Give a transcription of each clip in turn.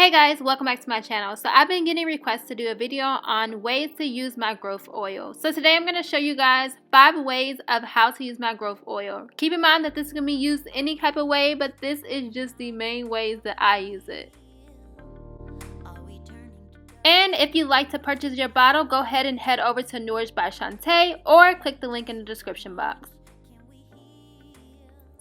Hey guys, welcome back to my channel. So I've been getting requests to do a video on ways to use my growth oil. So today I'm going to show you guys 5 ways of how to use my growth oil. Keep in mind that this can be used any type of way, but this is just the main ways that I use it. And if you'd like to purchase your bottle, go ahead and head over to Nourished by Shawnta or click the link in the description box.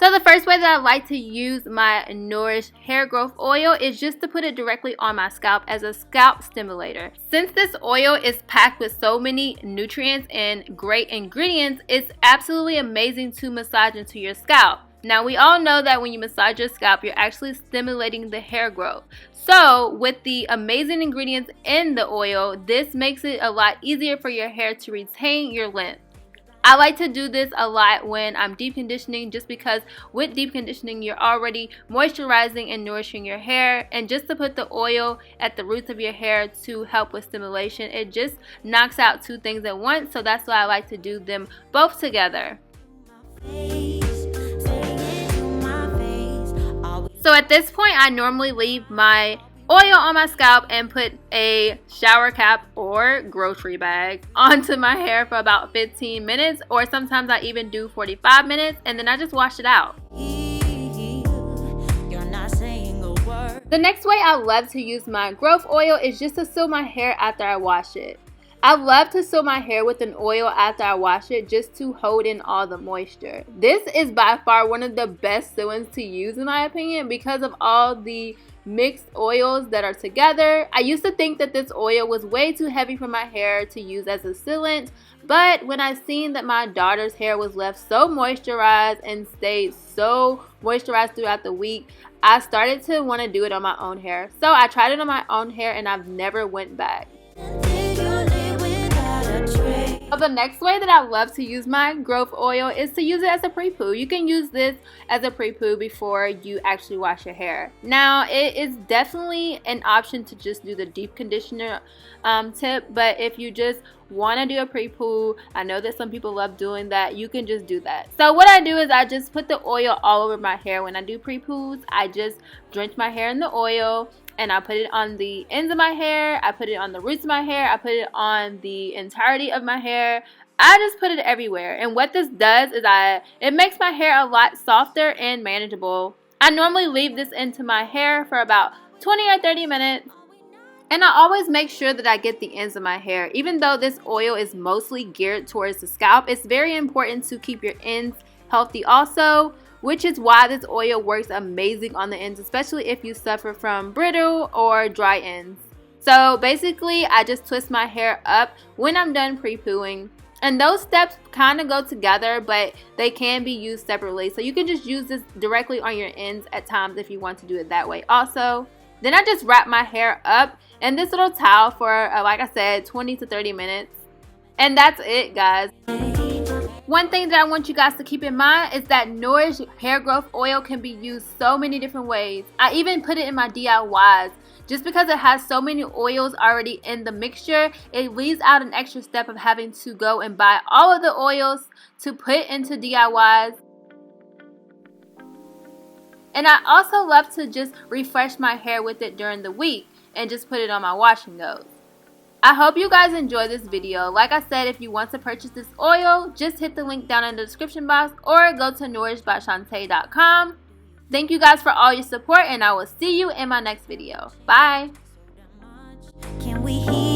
So the first way that I like to use my Nourished hair growth oil is just to put it directly on my scalp as a scalp stimulator. Since this oil is packed with so many nutrients and great ingredients, it's absolutely amazing to massage into your scalp. Now we all know that when you massage your scalp, you're actually stimulating the hair growth. So with the amazing ingredients in the oil, this makes it a lot easier for your hair to retain your length. I like to do this a lot when I'm deep conditioning, just because with deep conditioning you're already moisturizing and nourishing your hair, and just to put the oil at the roots of your hair to help with stimulation, it just knocks out 2 things at once. So that's why I like to do them both together. So at this point I normally leave my oil on my scalp and put a shower cap or grocery bag onto my hair for about 15 minutes, or sometimes I even do 45 minutes, and then I just wash it out. The next way I love to use my growth oil is just to seal my hair after I wash it. I love to seal my hair with an oil after I wash it, just to hold in all the moisture. This is by far one of the best sealants to use in my opinion, because of all the mixed oils that are together. I used to think that this oil was way too heavy for my hair to use as a sealant, but when I seen that my daughter's hair was left so moisturized and stayed so moisturized throughout the week, I started to want to do it on my own hair. So I tried it on my own hair and I've never went back. The next way that I love to use my growth oil is to use it as a Prepoo. You can use this as a Prepoo before you actually wash your hair. Now it is definitely an option to just do the deep conditioner tip, but if you just want to do a Prepoo, I know that some people love doing that, you can just do that. So what I do is I just put the oil all over my hair. When I do Prepoos, I just drench my hair in the oil, and I put it on the ends of my hair, I put it on the roots of my hair, I put it on the entirety of my hair. I just put it everywhere. And what this does is it makes my hair a lot softer and manageable. I normally leave this into my hair for about 20 or 30 minutes. And I always make sure that I get the ends of my hair. Even though this oil is mostly geared towards the scalp, it's very important to keep your ends healthy also, which is why this oil works amazing on the ends, especially if you suffer from brittle or dry ends. So basically I just twist my hair up when I'm done Prepooing, and those steps kind of go together, but they can be used separately. So you can just use this directly on your ends at times if you want to do it that way also. Then I just wrap my hair up in this little towel for like I said, 20 to 30 minutes, and that's it, guys. One thing that I want you guys to keep in mind is that Nourished hair growth oil can be used so many different ways. I even put it in my DIYs. Just because it has so many oils already in the mixture, it leaves out an extra step of having to go and buy all of the oils to put into DIYs. And I also love to just refresh my hair with it during the week and just put it on my washing goes. I hope you guys enjoyed this video. Like I said, if you want to purchase this oil, just hit the link down in the description box or go to nourishedbyshawntacrook.com. Thank you guys for all your support, and I will see you in my next video. Bye! Can we hear